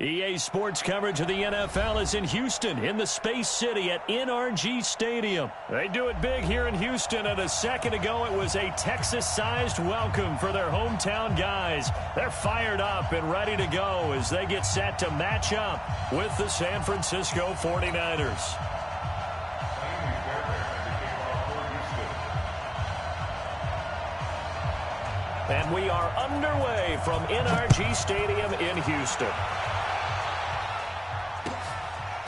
EA Sports coverage of the NFL is in Houston, in the Space City at NRG Stadium. They do it big here in Houston, and a second ago it was a Texas-sized welcome for their hometown guys. They're fired up and ready to go as they get set to match up with the San Francisco 49ers. And we are underway from NRG Stadium in Houston.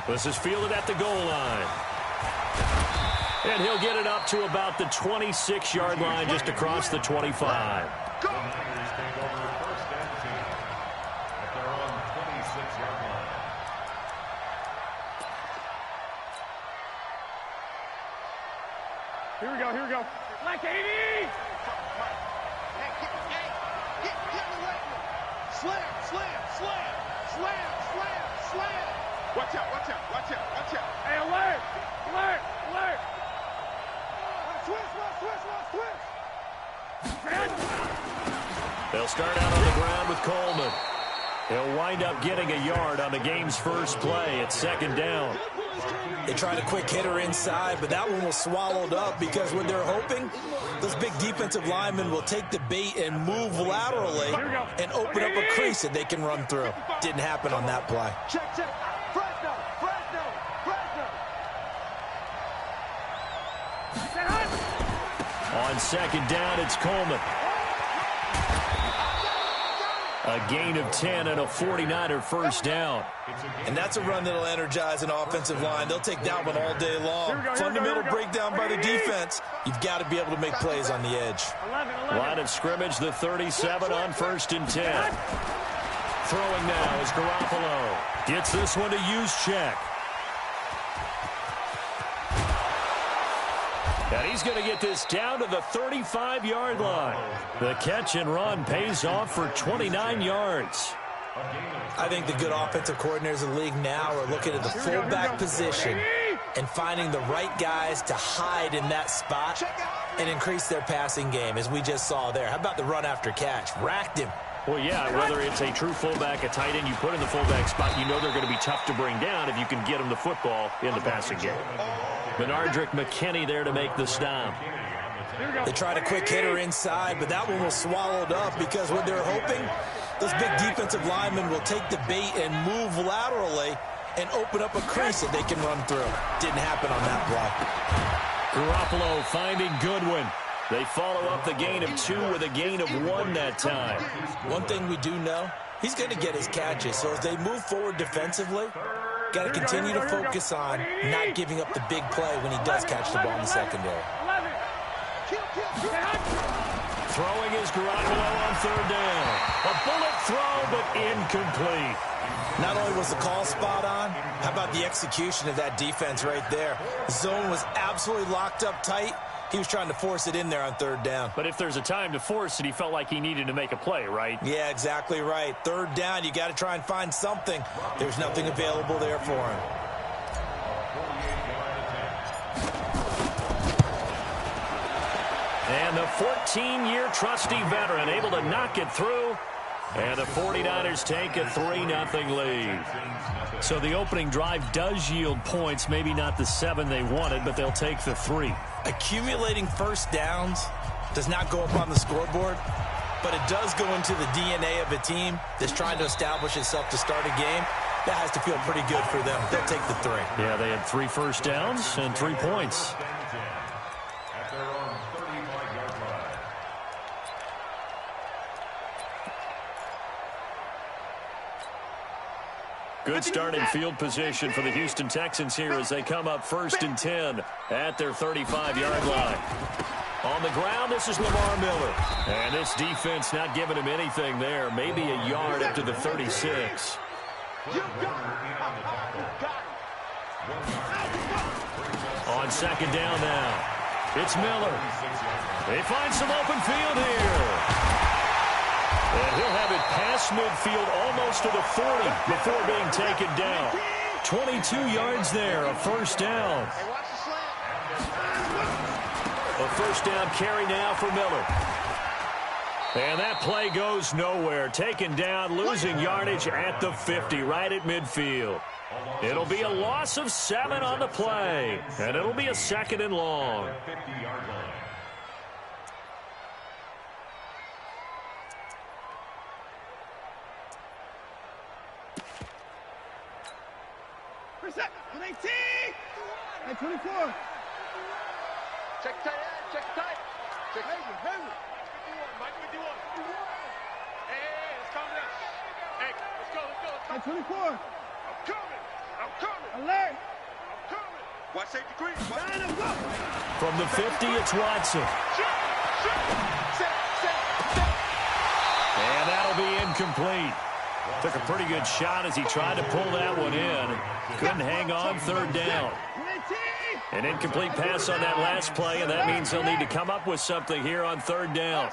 This is fielded at the goal line. And he'll get it up to about the 26-yard line, just across the 25. Go! Here we go, here we go. Like 80! Slam, slam, slam, slam, slam, slam. Watch out, watch out, watch out, watch out. Hey, alert, alert, alert. Switch. They'll start out on the ground with Coleman. He'll wind up getting a yard on the game's first play. It's second down. They tried a quick hitter inside, but that one was swallowed up because what they're hoping, those big defensive linemen will take the bait and move laterally and open up a crease that they can run through. Didn't happen on that play. Check, check. Fresno, Fresno, Fresno. On second down, it's Coleman. A gain of 10 and a 49er first down. And that's a run that'll energize an offensive line. They'll take that one all day long. Fundamental breakdown by the defense. You've got to be able to make plays on the edge. 11. Line of scrimmage, the 37 on first and 10. Throwing now is Garoppolo. Gets this one to Juszczyk. And he's going to get this down to the 35-yard line. The catch and run pays off for 29 yards. I think the good offensive coordinators in the league now are looking at the fullback position and finding the right guys to hide in that spot and increase their passing game, as we just saw there. How about the run after catch? Racked him. Well, yeah, whether it's a true fullback, a tight end you put in the fullback spot, you know they're going to be tough to bring down if you can get them the football in the passing game. Benardrick McKinney there to make the stop. They tried a quick hitter inside, but that one was swallowed up because what they're hoping, those big defensive linemen will take the bait and move laterally and open up a crease that they can run through. Didn't happen on that play. Garoppolo finding Goodwin. They follow up the gain of 2 with a gain of 1 that time. One thing we do know, he's going to get his catches. So as they move forward defensively, got to continue to focus on not giving up the big play when he does catch the ball in the secondary. Throwing is Garoppolo on third down. A bullet throw, but incomplete. Not only was the call spot on, how about the execution of that defense right there? The zone was absolutely locked up tight. He was trying to force it in there on third down. But if there's a time to force it, he felt like he needed to make a play, right? Yeah, exactly right. Third down, you got to try and find something. There's nothing available there for him. And the 14-year trusty veteran able to knock it through. And the 49ers take a 3-0 lead. So the opening drive does yield points, maybe not the 7 they wanted, but they'll take the 3. Accumulating first downs does not go up on the scoreboard, but it does go into the DNA of a team that's trying to establish itself to start a game. That has to feel pretty good for them. They'll take the 3. Yeah, they had 3 first downs and 3 points. Good start in field position for the Houston Texans here as they come up first and 10 at their 35-yard line. On the ground, this is Lamar Miller. And this defense not giving him anything there. Maybe a yard up to the 36. On second down now, it's Miller. They find some open field here. And he'll have it past midfield almost to the 40 before being taken down. 22 yards there, a first down. A first down carry now for Miller. And that play goes nowhere. Taken down, losing yardage at the 50, right at midfield. It'll be a loss of 7 on the play, and it'll be a 2nd and long. Reset. 18. At 24. Check tight. Check tight. Check heavy. Mike 51. Hey, let's calm down. Hey, let's go. At 24. I'm coming. Alert. I'm coming. Watch safety green. From the 50, it's Watson. And that'll be incomplete. Took a pretty good shot as he tried to pull that one in. Couldn't hang on 3rd down. An incomplete pass on that last play, and that means they'll need to come up with something here on 3rd down.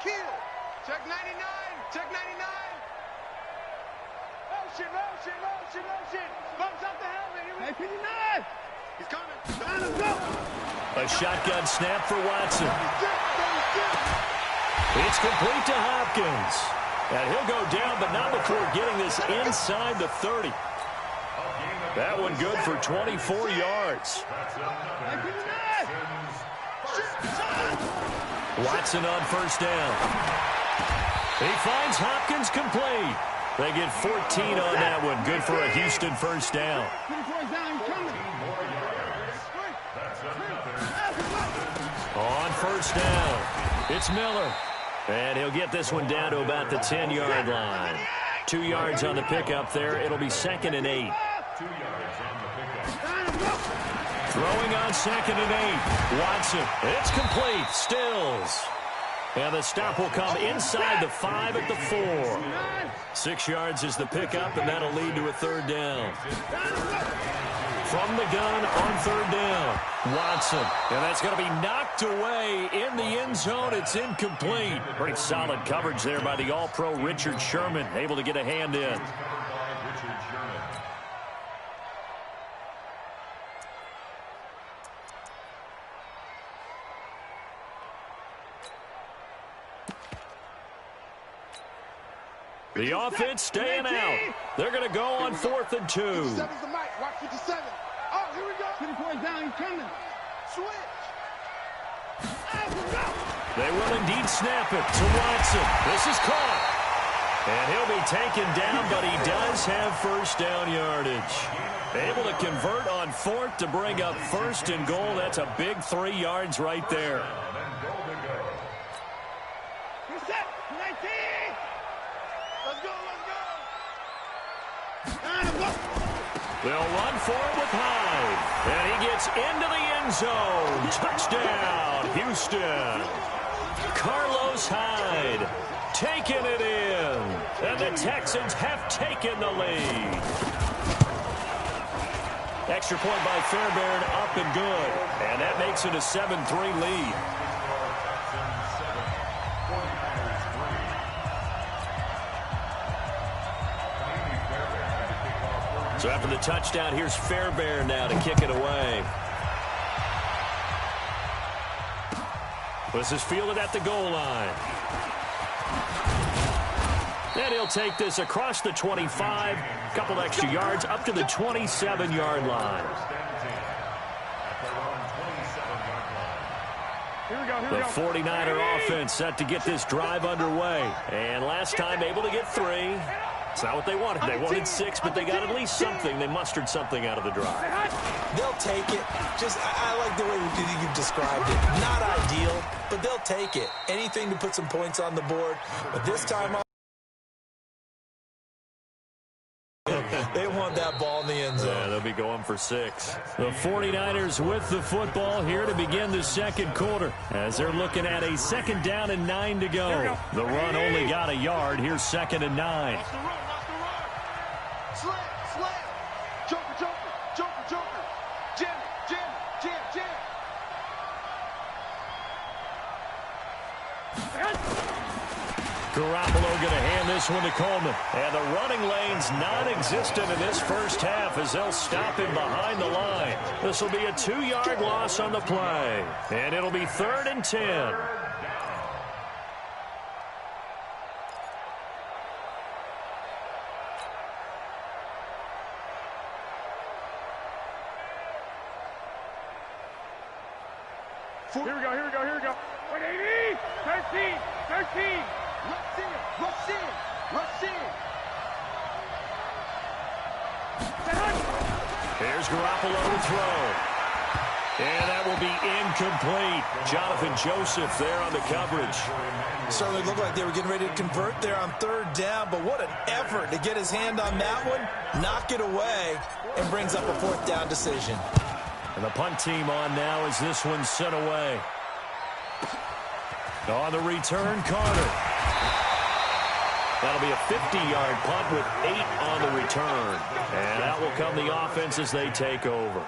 Kill. Check 99. Motion. Bumps up the helmet. Here we go. He's coming. A shotgun snap for Watson. It's complete to Hopkins. And he'll go down, but not before getting this inside the 30. That one good for 24 yards. Watson on 1st down. He finds Hopkins complete. They get 14 on that one. Good for a Houston 1st down. On 1st down, it's Miller. And he'll get this one down to about the 10-yard line. 2 yards on the pickup there. It'll be 2nd and 8. Throwing on 2nd and 8. Watson. It's complete. Stills. And the stop will come inside the 5 at the 4. 6 yards is the pickup, and that'll lead to a 3rd down. From the gun on 3rd down, Watson. And that's going to be knocked away in the end zone. It's incomplete. Pretty solid coverage there by the All-Pro Richard Sherman, able to get a hand in. The offense staying out. They're going to go on 4th and 2. 57's the mic. Watch 57. Oh, here we go. 24 down. He's coming. Switch. They will indeed snap it to Watson. This is caught. And he'll be taken down, but he does have 1st down yardage. Able to convert on 4th to bring up 1st and goal. That's a big 3 yards right there. Reset. 19. Let's go. They'll run for it with Hyde. And he gets into the end zone. Touchdown, Houston. Carlos Hyde taking it in. And the Texans have taken the lead. Extra point by Fairbairn, up and good. And that makes it a 7-3 lead. So after the touchdown, here's Fairbairn now to kick it away. This is fielded at the goal line. And he'll take this across the 25, a couple extra yards, up to the 27-yard line. The 49er offense set to get this drive underway. And last time able to get 3. It's not what they wanted. They wanted 6, but they got at least something. They mustered something out of the drive. They'll take it. I like the way you described it. Not ideal, but they'll take it. Anything to put some points on the board. But this time they want that ball in the end zone. Yeah, they'll be going for 6. The 49ers with the football here to begin the 2nd quarter as they're looking at a 2nd down and 9 to go. The run only got a yard. Here's 2nd and 9. Slam. Joker. Jam. Garoppolo going to hand this one to Coleman. And the running lane's non-existent in this first half as they'll stop him behind the line. This will be a 2-yard loss on the play. And it'll be 3rd and 10. Here we go, here we go, here we go. 180, 13, 13. Rush in, rush in, rush in. Here's Garoppolo to throw. And that will be incomplete. Jonathan Joseph there on the coverage. Certainly looked like they were getting ready to convert there on 3rd down, but what an effort to get his hand on that one, knock it away, and brings up a 4th down decision. And the punt team on now as this one's sent away. On the return, Carter. That'll be a 50-yard punt with 8 on the return. And out will come the offense as they take over.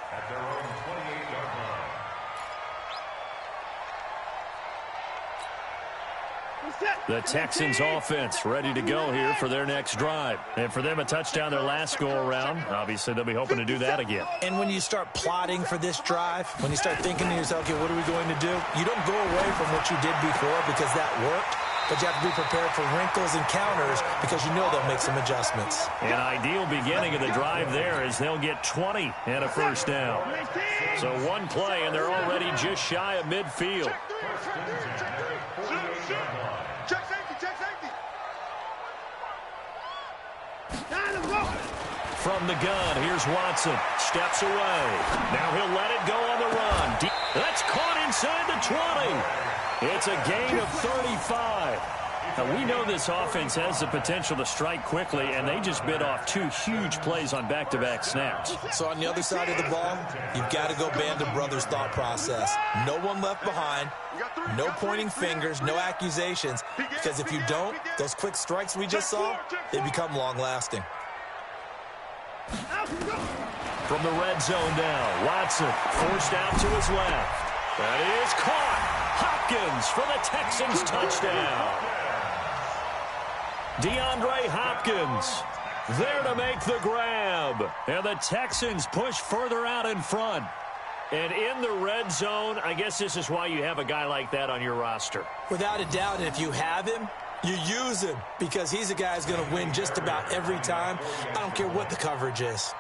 The Texans offense ready to go here for their next drive. And for them, a touchdown their last go-around. Obviously, they'll be hoping to do that again. And when you start plotting for this drive, when you start thinking to yourself, okay, what are we going to do? You don't go away from what you did before because that worked. But you have to be prepared for wrinkles and counters because you know they'll make some adjustments. An ideal beginning of the drive there is they'll get 20 and a first down. So one play, and they're already just shy of midfield. Check safety, check safety. From the gun, here's Watson. Steps away. Now he'll let it go on the run. That's caught inside the 20. It's a gain of 35. Now, we know this offense has the potential to strike quickly, and they just bit off 2 huge plays on back-to-back snaps. So on the other side of the ball, you've got to go Band of Brothers thought process. No one left behind, no pointing fingers, no accusations, because if you don't, those quick strikes we just saw, they become long-lasting. From the red zone now, Watson forced out to his left. That is caught. Hopkins for the Texans touchdown. DeAndre Hopkins there to make the grab. And the Texans push further out in front. And in the red zone, I guess this is why you have a guy like that on your roster. Without a doubt, and if you have him, you use him because he's a guy who's going to win just about every time. I don't care what the coverage is.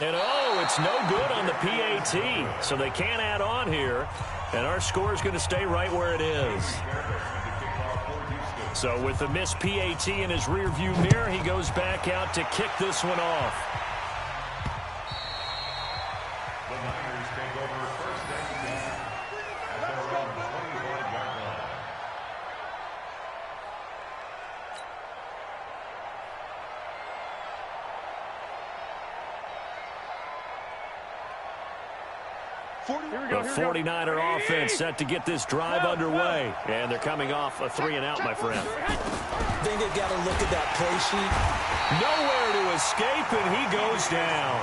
And oh, it's no good on the PAT, so they can't add on here. And our score is going to stay right where it is. So with the missed PAT in his rearview mirror, he goes back out to kick this one off. The 49er offense set to get this drive underway. And they're coming off a 3-and-out, my friend. I think they've got to look at that play sheet. Nowhere to escape, and he goes down.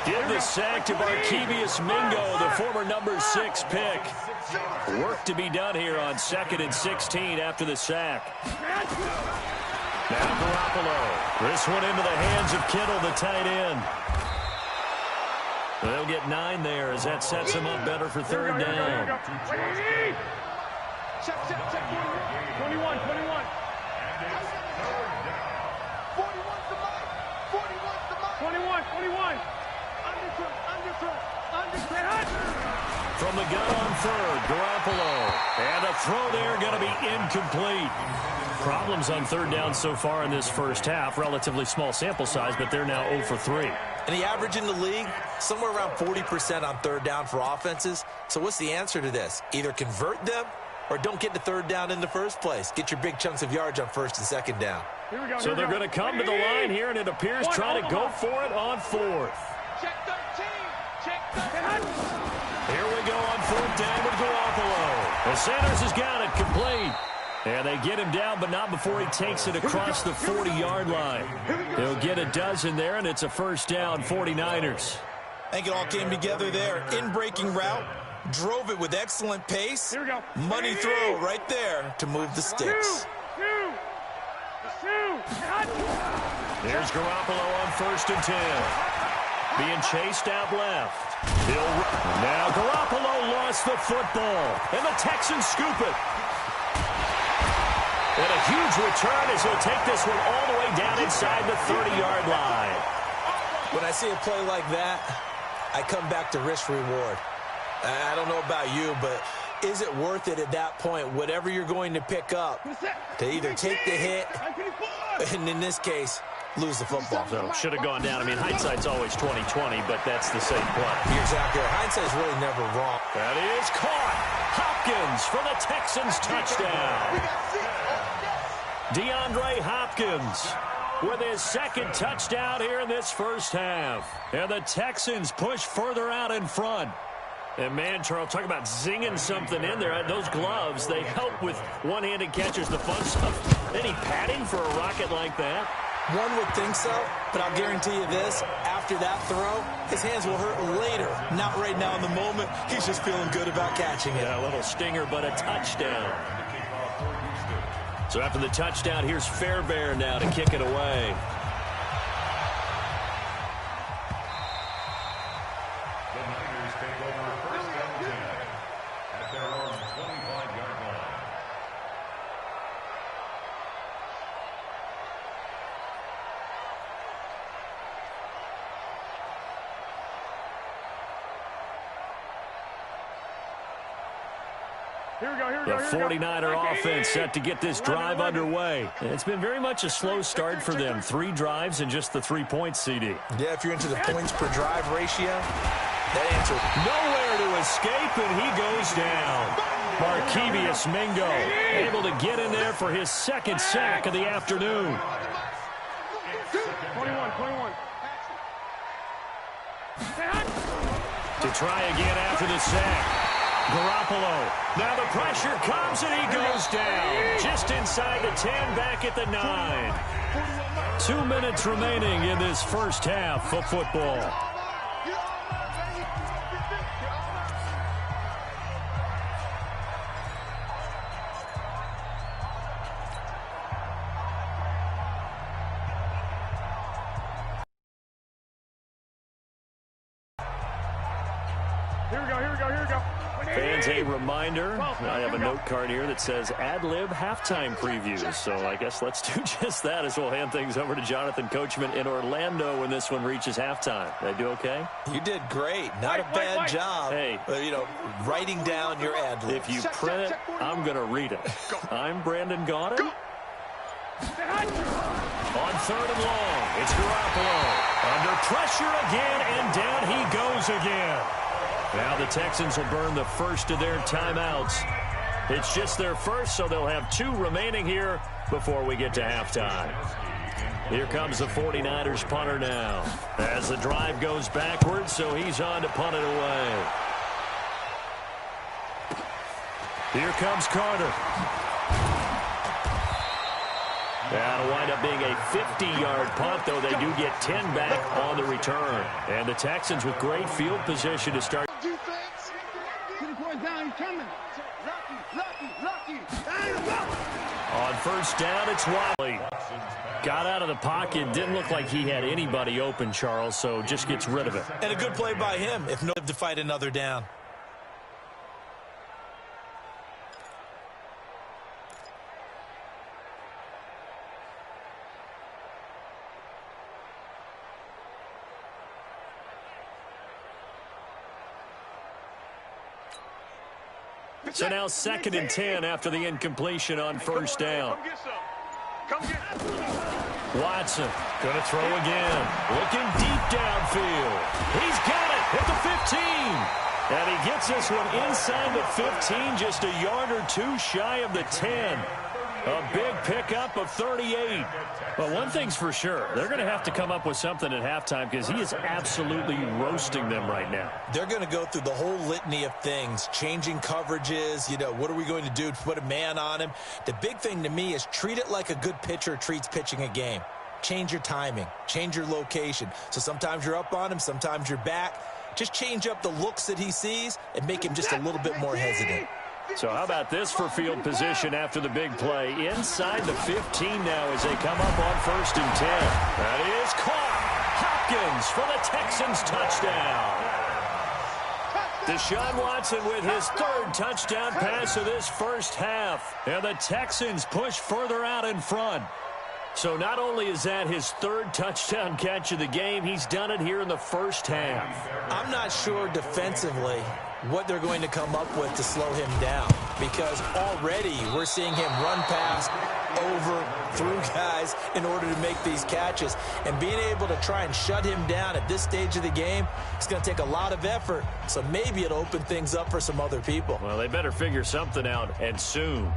Give the sack to Barkevius Mingo, the former number 6 pick. Work to be done here on 2nd and 16 after the sack. Now Garoppolo. This one into the hands of Kittle, the tight end. They'll get 9 there as that sets them up better for 3rd down. Check, 21, 21. 41's the mark. 41's the mark. 21. Undercut. From the gun on 3rd, Garoppolo. And a throw there going to be incomplete. Problems on 3rd down so far in this first half. Relatively small sample size, but they're now 0 for 3. And the average in the league, somewhere around 40% on 3rd down for offenses. So what's the answer to this? Either convert them or don't get the 3rd down in the first place. Get your big chunks of yards on 1st and 2nd down. So they're going to come to the line here, and it appears trying to go for it on 4th. Check 13. Check 13. Here we go on 4th down with Garoppolo. The Sanders has got it complete. And they get him down, but not before he takes it across the 40-yard line. He'll get a dozen there, and it's a first down, 49ers. I think it all came together there. In-breaking route, drove it with excellent pace. Here we go. Money throw right there to move the sticks. There's Garoppolo on 1st and 10. Being chased out left. Now Garoppolo lost the football, and the Texans scoop it. And a huge return as he'll take this one all the way down inside the 30-yard line. When I see a play like that, I come back to risk-reward. I don't know about you, but is it worth it at that point, whatever you're going to pick up, to either take the hit, and in this case, lose the football? So should have gone down. I mean, hindsight's always 20/20, but that's the same play. You're exactly right. Hindsight's really never wrong. That is caught. Hopkins for the Texans touchdown. DeAndre Hopkins with his 2nd touchdown here in this first half. And the Texans push further out in front. And, man, Charles, talk about zinging something in there. Those gloves, they help with one-handed catches, the fun stuff. Any padding for a rocket like that? One would think so, but I'll guarantee you this. After that throw, his hands will hurt later. Not right now in the moment. He's just feeling good about catching it. Yeah, a little stinger, but a touchdown. So after the touchdown, here's Fairbairn now to kick it away. The Niners take over 1st and 10 at their own 25-yard line. The 49er offense set to get this drive underway. It's been very much a slow start for them. 3 drives and just the 3 points, CD. Yeah, if you're into the points per drive ratio, that answer. Nowhere to escape, and he goes down. Markevius Mingo able to get in there for his 2nd sack of the afternoon. 21. To try again after the sack. Garoppolo. Now the pressure comes and he goes down. Just inside the 10, back at the 9. 2 minutes remaining in this first half of football. Here we go. Fans, a reminder, I have a note card here that says ad-lib halftime previews. So I guess let's do just that as we'll hand things over to Jonathan Coachman in Orlando when this one reaches halftime. Did I do okay? You did great. Not a bad job. Hey. Writing down your ad-lib. If you print it, I'm going to read it. I'm Brandon Gaudin. On 3rd and long, it's Garoppolo. Under pressure again, and down he goes again. Now the Texans will burn the first of their timeouts. It's just their first, so they'll have 2 remaining here before we get to halftime. Here comes the 49ers punter now. As the drive goes backwards, so he's on to punt it away. Here comes Carter. That'll wind up being a 50-yard punt, though they do get 10 back on the return. And the Texans with great field position to start. Defense. 24 down, he's coming. Lucky. On 1st down, it's Wiley. Got out of the pocket. Didn't look like he had anybody open, Charles, so just gets rid of it. And a good play by him if no to fight another down. So now 2nd and 10 after the incompletion on 1st down. Come get some. Watson going to throw again. Looking deep downfield. He's got it at the 15. And he gets this one inside the 15, just a yard or 2 shy of the 10. A big pickup of 38. But one thing's for sure, they're going to have to come up with something at halftime because he is absolutely roasting them right now. They're going to go through the whole litany of things, changing coverages, what are we going to do to put a man on him? The big thing to me is treat it like a good pitcher treats pitching a game. Change your timing, change your location. So sometimes you're up on him, sometimes you're back. just change up the looks that he sees and make him just a little bit more hesitant. So how about this for field position after the big play? Inside the 15 now as they come up on 1st and 10. That is caught. Hopkins for the Texans touchdown. Deshaun Watson with his 3rd touchdown pass of this first half. And the Texans push further out in front. So not only is that his 3rd touchdown catch of the game, he's done it here in the first half. I'm not sure defensively what they're going to come up with to slow him down, because already we're seeing him run past, over, through guys in order to make these catches. And being able to try and shut him down at this stage of the game, it's going to take a lot of effort. So maybe it'll open things up for some other people. Well, they better figure something out, and soon.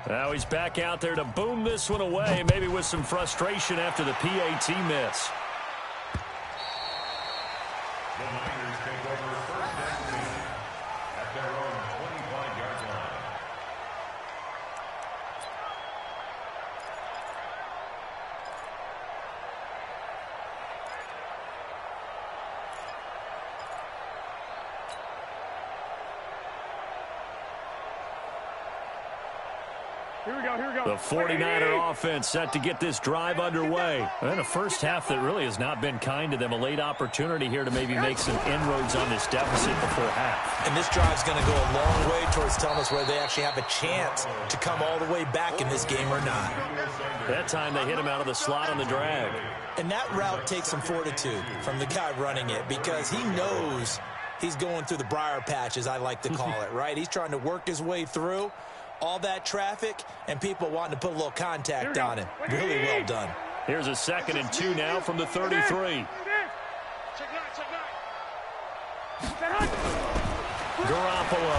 Now he's back out there to boom this one away, maybe with some frustration after the PAT miss. The Niners take over 1st and 10 at their own 25-yard line. Here we go, here we go. The 49er offense set to get this drive underway. And a first half that really has not been kind to them. A late opportunity here to maybe make some inroads on this deficit before half. And this drive's going to go a long way towards telling us whether they actually have a chance to come all the way back in this game or not. That time they hit him out of the slot on the drag. And that route takes some fortitude from the guy running it, because he knows he's going through the briar patch, as I like to call it, right? He's trying to work his way through all that traffic and people wanting to put a little contact on him. Really well done. Here's a 2nd and 2 now from the 33. Garoppolo.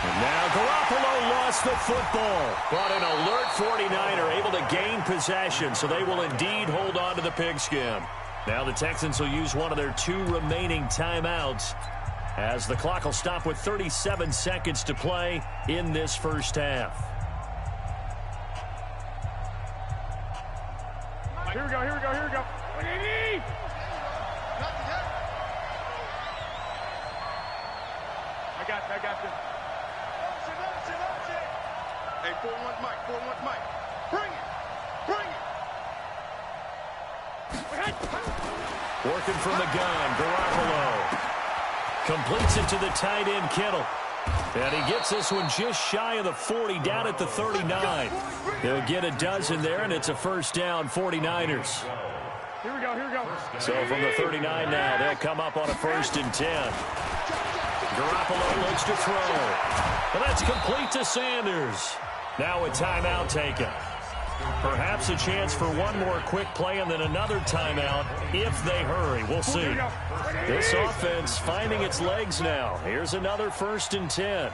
And now Garoppolo lost the football. But an alert 49er able to gain possession, so they will indeed hold on to the pigskin. Now the Texans will use one of their 2 remaining timeouts, as the clock will stop with 37 seconds to play in this first half. Here we go, here we go, here we go. I got this. Hey, 4-1 Mike, 4-1 Mike. Bring it, Working from the gun, Garoppolo completes it to the tight end, Kittle. And he gets this one just shy of the 40, down at the 39. They'll get a dozen there, and it's a first down, 49ers. Here we go, here we go. So from the 39 now, they'll come up on a 1st and 10. Garoppolo looks to throw. And that's complete to Sanders. Now a timeout taken. Perhaps a chance for one more quick play and then another timeout if they hurry. We'll see. This offense finding its legs now. Here's another 1st and 10.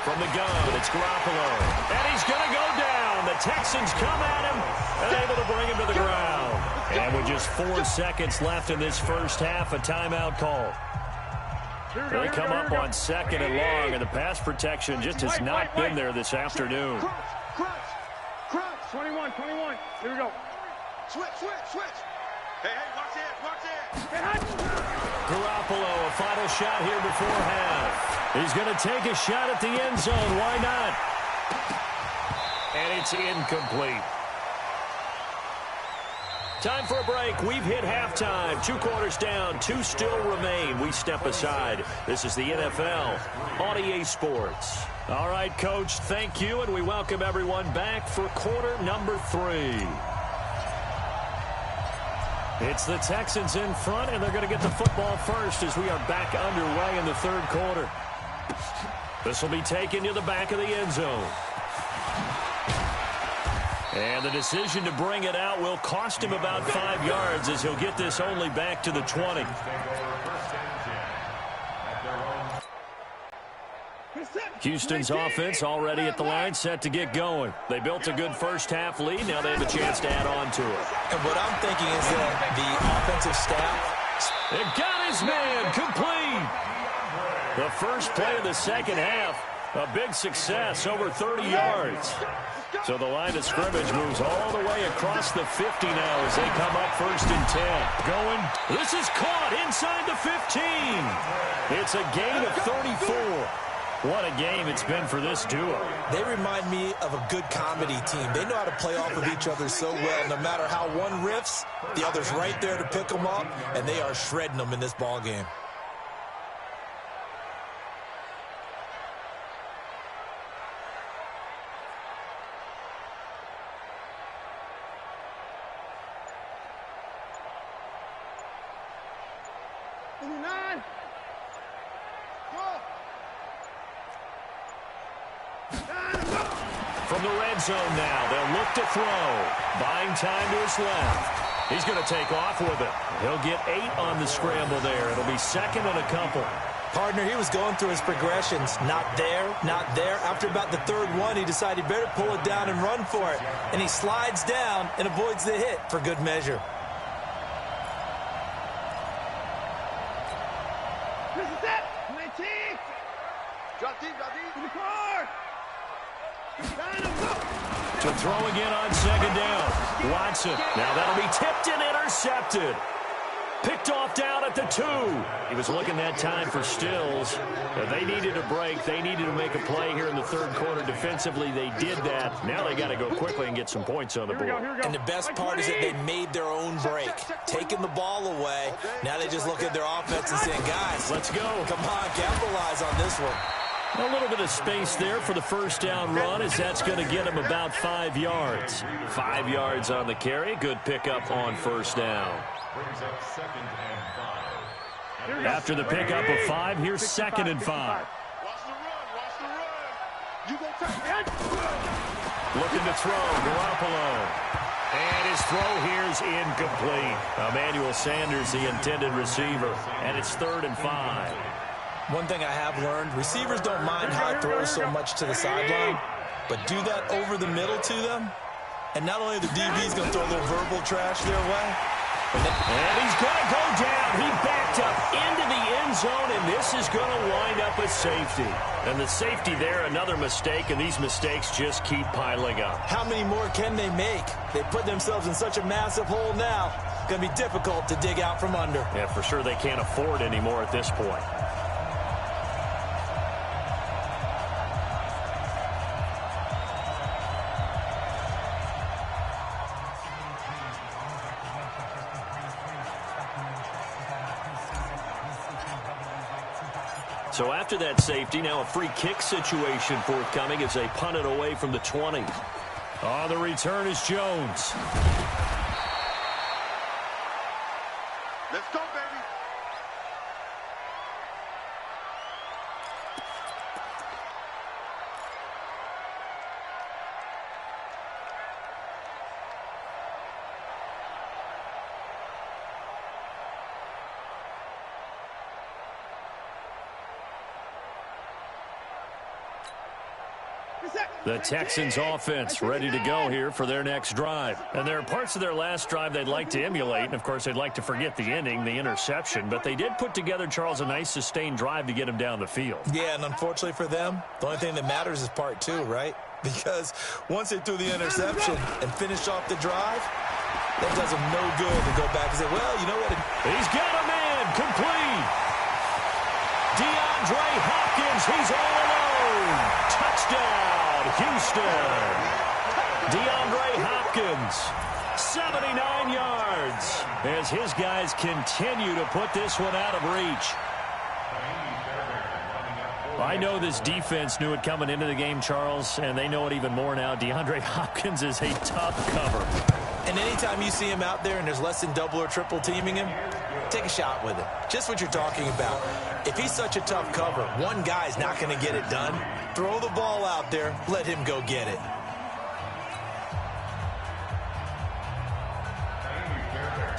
From the gun, it's Garoppolo. And he's going to go down. The Texans come at him and able to bring him to the ground. And with just 4 seconds left in this first half, a timeout call. They come up on 2nd and long, and the pass protection just has not been there this afternoon. Crunch. 21. Here we go. Switch. Hey, watch it. Garoppolo, a final shot here before half. He's going to take a shot at the end zone. Why not? And it's incomplete. Time for a break. We've hit halftime. 2 quarters down. 2 still remain. We step aside. This is the NFL on EA Sports. All right, Coach, thank you, and we welcome everyone back for quarter number 3. It's the Texans in front, and they're going to get the football first as we are back underway in the 3rd quarter. This will be taken to the back of the end zone. And the decision to bring it out will cost him about 5 yards, as he'll get this only back to the 20. Houston's offense already at the line, set to get going. They built a good first-half lead. Now they have a chance to add on to it. And what I'm thinking is that the offensive staff... It got his man complete. The first play of the second half, a big success, over 30 yards. So the line of scrimmage moves all the way across the 50 now as they come up 1st and 10. Going. This is caught inside the 15. It's a gain of 34. What a game it's been for this duo. They remind me of a good comedy team. They know how to play off of each other so well. No matter how one riffs, the other's right there to pick them up, and they are shredding them in this ball game. From the red zone now, they'll look to throw. Buying time to his left. He's going to take off with it. He'll get 8 on the scramble there. It'll be 2nd and a couple. Partner, he was going through his progressions. Not there, not there. After about the 3rd one, he decided he better pull it down and run for it. And he slides down and avoids the hit for good measure. To throw again on 2nd down. Watson. Now that'll be tipped and intercepted. Picked off down at the 2. He was looking that time for Stills. They needed a break. They needed to make a play here in the 3rd quarter. Defensively, they did that. Now they got to go quickly and get some points on the board. And the best part is that they made their own break. Taking the ball away. Now they just look at their offense and saying, guys, let's go. Come on, capitalize on this one. A little bit of space there for the first down run, as that's going to get him about 5 yards. 5 yards on the carry. Good pickup on 1st down. After the pickup of 5, here's 2nd and 5. Looking to throw, Garoppolo. And his throw here is incomplete. Emmanuel Sanders, the intended receiver. And it's 3rd and 5. One thing I have learned, receivers don't mind high throws so much to the sideline, but do that over the middle to them, and not only the DB's going to throw a little verbal trash their way. And he's going to go down. He backed up into the end zone, and this is going to wind up a safety. And the safety there, another mistake, and these mistakes just keep piling up. How many more can they make? They put themselves in such a massive hole now. Going to be difficult to dig out from under. Yeah, for sure they can't afford anymore at this point. So after that safety, now a free kick situation forthcoming as they punt it away from the 20. Oh, the return is Jones. Let's go, baby. The Texans offense ready to go here for their next drive. And there are parts of their last drive they'd like to emulate. And, of course, they'd like to forget the ending, the interception. But they did put together, Charles, a nice sustained drive to get him down the field. Yeah, and unfortunately for them, the only thing that matters is part 2, right? Because once they threw the interception and finished off the drive, that does them no good to go back and say, well, you know what? He's got a man complete. DeAndre Hopkins, he's all alone. Touchdown. Houston. DeAndre Hopkins, 79 yards, as his guys continue to put this one out of reach. I know this defense knew it coming into the game, Charles, and they know it even more now. DeAndre Hopkins is a tough cover. And anytime you see him out there and there's less than double or triple teaming him, take a shot with it. Just what you're talking about. If he's such a tough cover, one guy's not going to get it done. Throw the ball out there. Let him go get it.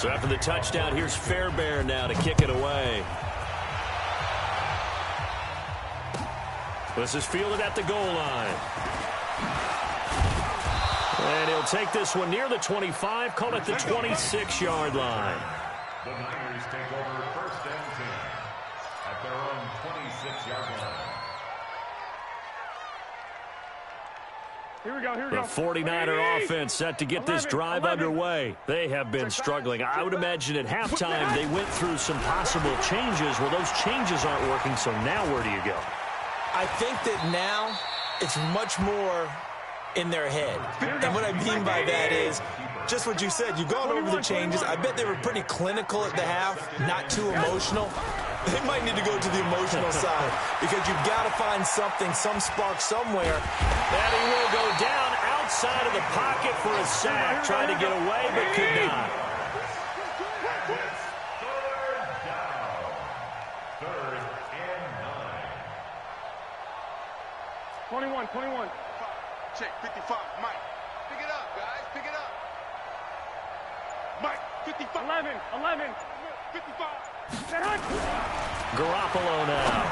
So after the touchdown, here's Fairbairn now to kick it away. This is fielded at the goal line. And he'll take this one near the 25, call it the 26-yard line. The Niners take over 1st and 10 at their own 26-yard line. Here we go, here we The go. 49er offense set to get this drive underway. They have been struggling. I would imagine at halftime they went through some possible changes. Well, those changes aren't working, so now where do you go? I think that now it's much more in their head. And what I mean by that is just what you said. You've gone over the changes. I bet they were pretty clinical at the half, not too emotional. They might need to go to the emotional side because you've got to find something, some spark somewhere. And he will go down outside of the pocket for a sack. Tried to get away, but could not. 3rd and 9. 21. Check 55. Mike. Pick it up, guys. Pick it up. Mike, 55. 11. 55. Garoppolo now.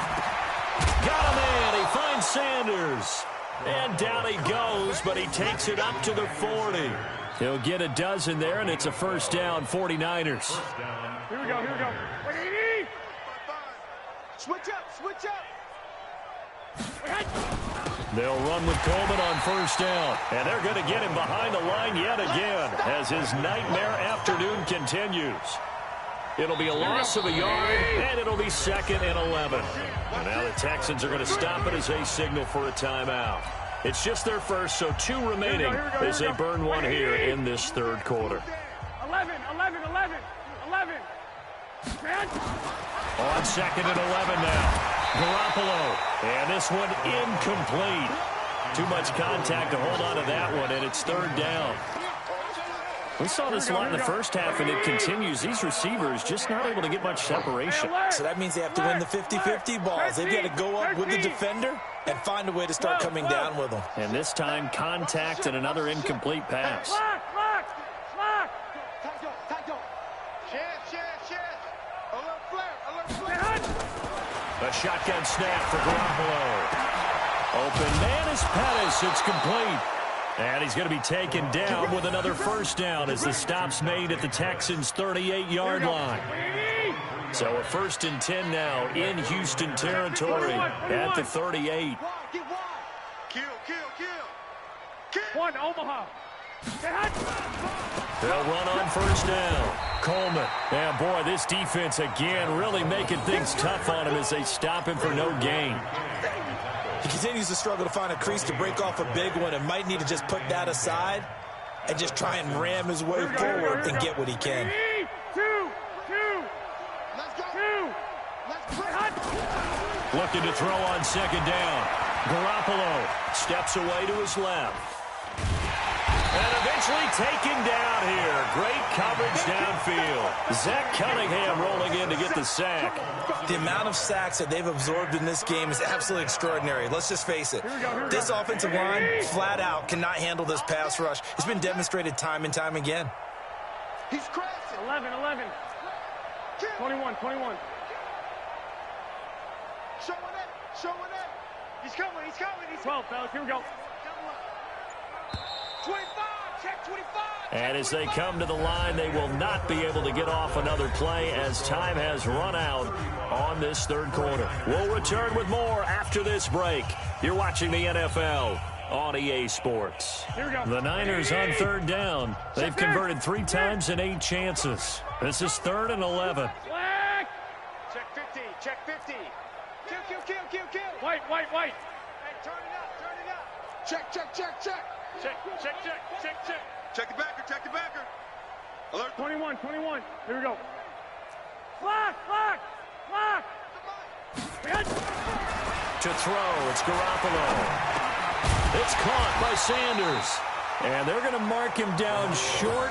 Got him in. He finds Sanders. And down he goes, but he takes it up to the 40. He'll get a dozen there, and it's a first down, 49ers. Here we go. Switch up. They'll run with Coleman on first down. And they're going to get him behind the line yet again as his nightmare afternoon continues. It'll be a loss of a yard, and it'll be 2nd and 11. And now the Texans are going to stop it as they signal for a timeout. It's just their first, so 2 remaining as they burn one here in this 3rd quarter. 11. On 2nd and 11 now. Garoppolo, and this one incomplete. Too much contact to hold on to that one, and it's 3rd down. We saw this a lot in the first half, and it continues. These receivers just not able to get much separation. So that means they have to win the 50-50 balls. They've got to go up with the defender and find a way to start coming down with them. And this time, contact and another incomplete pass. Lock. Chance. Alert flare. A shotgun snap for Garoppolo. Open man is Pettis. It's complete. And he's going to be taken down with another first down as the stop's made at the Texans' 38-yard line. So a 1st and 10 now in Houston territory at the 38. Kill. One, Omaha. They'll run on first down. Coleman. And boy, this defense again really making things tough on him as they stop him for no gain. He continues to struggle to find a crease to break off a big one and might need to just put that aside and just try and ram his way forward and get what he can. 2. Looking to throw on 2nd down. Garoppolo steps away to his left. And eventually taken down here. Great coverage downfield. Zach Cunningham rolling in to get the sack. The amount of sacks that they've absorbed in this game is absolutely extraordinary. Let's just face it. This offensive line, flat out, cannot handle this pass rush. It's been demonstrated time and time again. He's crashing. 11. 21. Showing it. He's coming. 12, fellas, here we go. 25. Check 25. And as they come to the line, they will not be able to get off another play as time has run out on this 3rd quarter. We'll return with more after this break. You're watching the NFL on EA Sports. Here we go. The Niners on 3rd down. They've converted 3 times in 8 chances. This is 3rd and 11. Black. Check 50. Kill. White. Hey, turn it up. Check. Check the backer. Alert. 21. Here we go. Lock. To throw, it's Garoppolo. It's caught by Sanders. And they're going to mark him down short,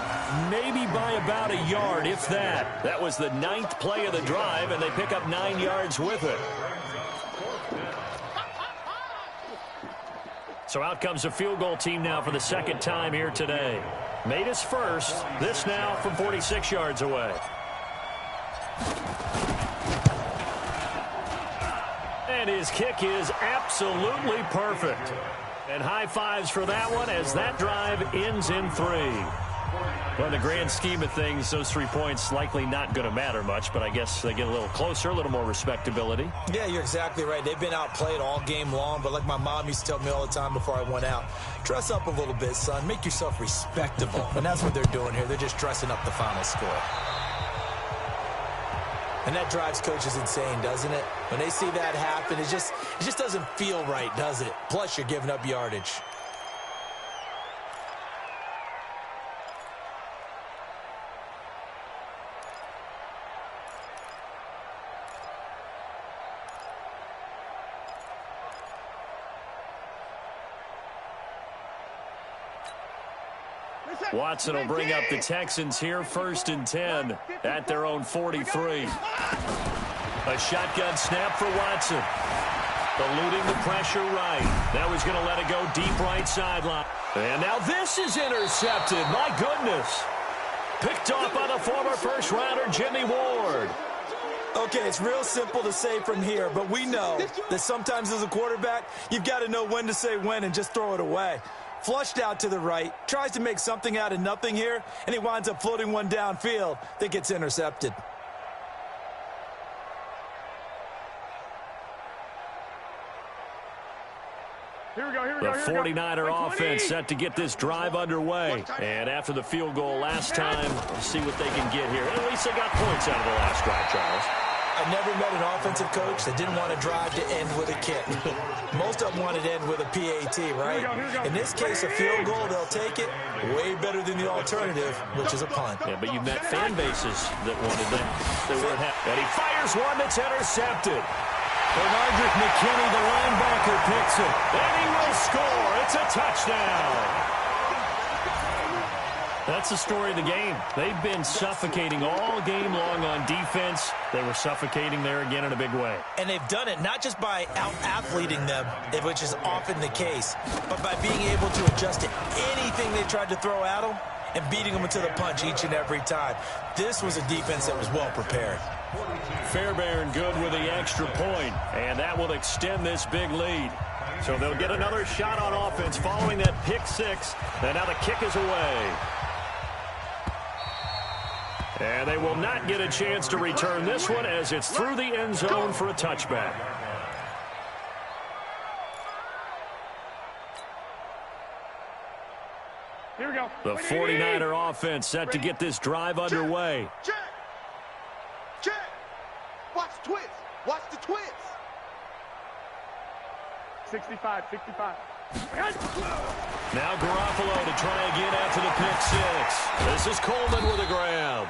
maybe by about a yard, if that. That was the 9th play of the drive, and they pick up 9 yards with it. So out comes a field goal team now for the 2nd time here today. Made his first. This now from 46 yards away. And his kick is absolutely perfect. And high fives for that one as that drive ends in 3. Well, in the grand scheme of things, those 3 points likely not going to matter much, but I guess they get a little closer, a little more respectability. Yeah, you're exactly right. They've been outplayed all game long, but like my mom used to tell me all the time before I went out, dress up a little bit, son. Make yourself respectable. And that's what they're doing here. They're just dressing up the final score. And that drives coaches insane, doesn't it? When they see that happen, it just doesn't feel right, does it? Plus, you're giving up yardage. Watson will bring up the Texans here, 1st and 10 at their own 43. A shotgun snap for Watson. Eluding the pressure right. Now he's going to let it go deep right sideline. And now this is intercepted. My goodness. Picked off by the former first-rounder Jimmy Ward. Okay, it's real simple to say from here, but we know that sometimes as a quarterback, you've got to know when to say when and just throw it away. Flushed out to the right, tries to make something out of nothing here, and he winds up floating one downfield that gets intercepted. Here we go. The 49er offense set to get this drive underway. And after the field goal last time, we'll see what they can get here. At least they got points out of the last drive, Charles. I never met an offensive coach that didn't want to drive to end with a kick. Most of them wanted to end with a PAT, right? In this case, a field goal, they'll take it. Way better than the alternative, which is a punt. Yeah, but you've met fan bases that wanted that. They weren't happy. And he fires one that's intercepted. Bernardrick McKinney, the linebacker, picks it. And he will score. It's a touchdown. That's the story of the game. They've been suffocating all game long on defense. They were suffocating there again in a big way. And they've done it not just by out-athleting them, which is often the case, but by being able to adjust to anything they tried to throw at them and beating them into the punch each and every time. This was a defense that was well prepared. Fairbairn good with the extra point, and that will extend this big lead. So they'll get another shot on offense following that pick six, and now the kick is away. And they will not get a chance to return this one as it's through the end zone for a touchback. Here we go. The 49er offense set to get this drive underway. Check. Check. Watch the twist. Watch the twist. 65. Now Garoppolo to try again after the pick six. This is Coleman with a grab.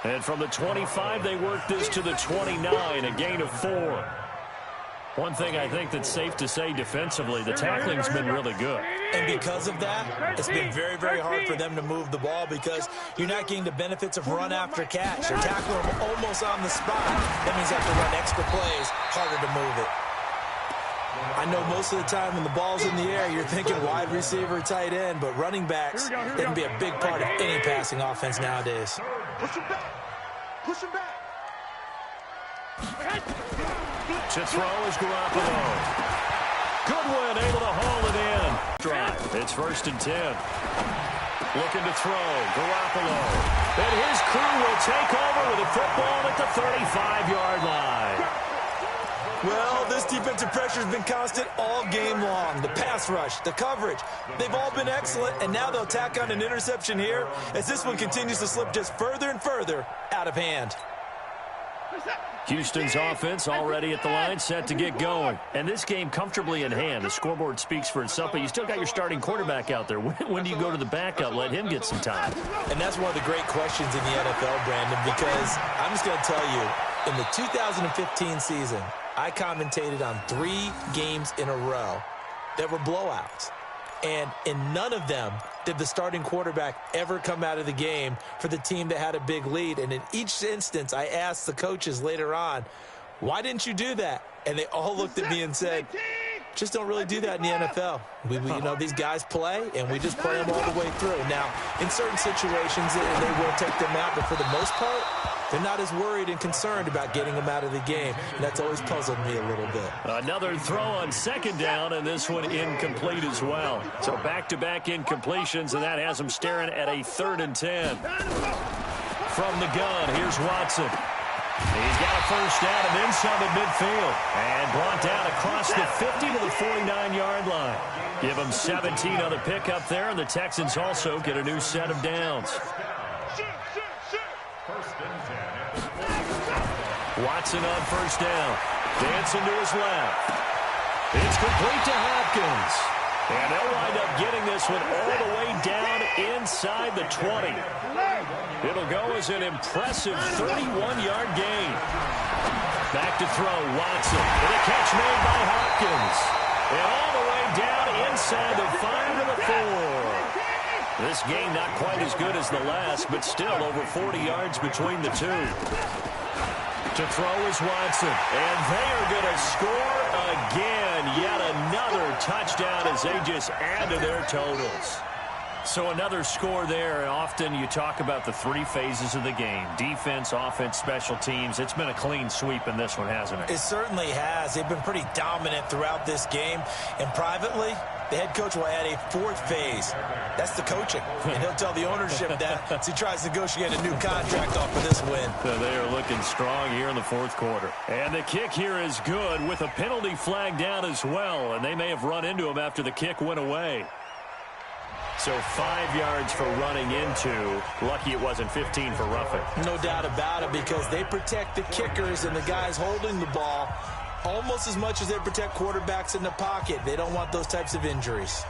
And from the 25, they work this to the 29, a gain of 4. One thing I think that's safe to say defensively, the tackling's been really good. And because of that, it's been very, very hard for them to move the ball because you're not getting the benefits of run after catch. They're tackling them almost on the spot. That means you have to run extra plays, harder to move it. I know most of the time when the ball's in the air, you're thinking wide receiver, tight end, but running backs, they can be a big part of any passing offense nowadays. Push him back. Push him back. To throw is Garoppolo. Goodwin able to haul it in. Drive. It's 1st and 10. Looking to throw. Garoppolo. And his crew will take over with the football at the 35-yard line. Well, this defensive pressure has been constant all game long. The pass rush, the coverage, they've all been excellent, and now they'll tack on an interception here as this one continues to slip just further and further out of hand. Houston's offense already at the line, set to get going. And this game comfortably in hand. The scoreboard speaks for itself, but you still got your starting quarterback out there. When do you go to the backup, let him get some time? And that's one of the great questions in the NFL, Brandon, because I'm just going to tell you, in the 2015 season, I commentated on 3 games in a row that were blowouts. And in none of them did the starting quarterback ever come out of the game for the team that had a big lead. And in each instance, I asked the coaches later on, why didn't you do that? And they all looked at me and said, just don't really do that in the NFL. You know, these guys play, and we just play them all the way through. Now, in certain situations, they will take them out, but for the most part, They're not as worried and concerned about getting him out of the game. And that's always puzzled me a little bit. Another throw on second down, and this one incomplete as well. So back-to-back incompletions, and that has them staring at a 3rd and 10. From the gun, here's Watson. He's got a first down and then some at midfield. And brought down across the 50 to the 49-yard line. Give them 17 on the pickup there, and the Texans also get a new set of downs. Watson on first down. Dancing to his left. It's complete to Hopkins. And they'll wind up getting this one all the way down inside the 20. It'll go as an impressive 31-yard gain. Back to throw, Watson. And a catch made by Hopkins. And all the way down inside the 5 to the 4. This game not quite as good as the last, but still over 40 yards between the two. To throw is Watson. And they are going to score again. Yet another touchdown as they just add to their totals. So another score there. And often you talk about the 3 phases of the game. Defense, offense, special teams. It's been a clean sweep in this one, hasn't it? It certainly has. They've been pretty dominant throughout this game. And privately, the head coach will add a 4th phase. That's the coaching. And he'll tell the ownership that as he tries to negotiate a new contract off of this win. So they are looking strong here in the 4th quarter. And the kick here is good with a penalty flag down as well. And they may have run into him after the kick went away. So 5 yards for running into. Lucky it wasn't 15 for roughing. No doubt about it, because they protect the kickers and the guys holding the ball almost as much as they protect quarterbacks in the pocket. They don't want those types of injuries.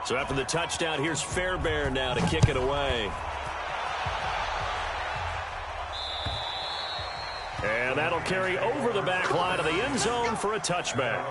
So after the touchdown, here's Fairbairn now to kick it away. And that'll carry over the back line of the end zone for a touchback.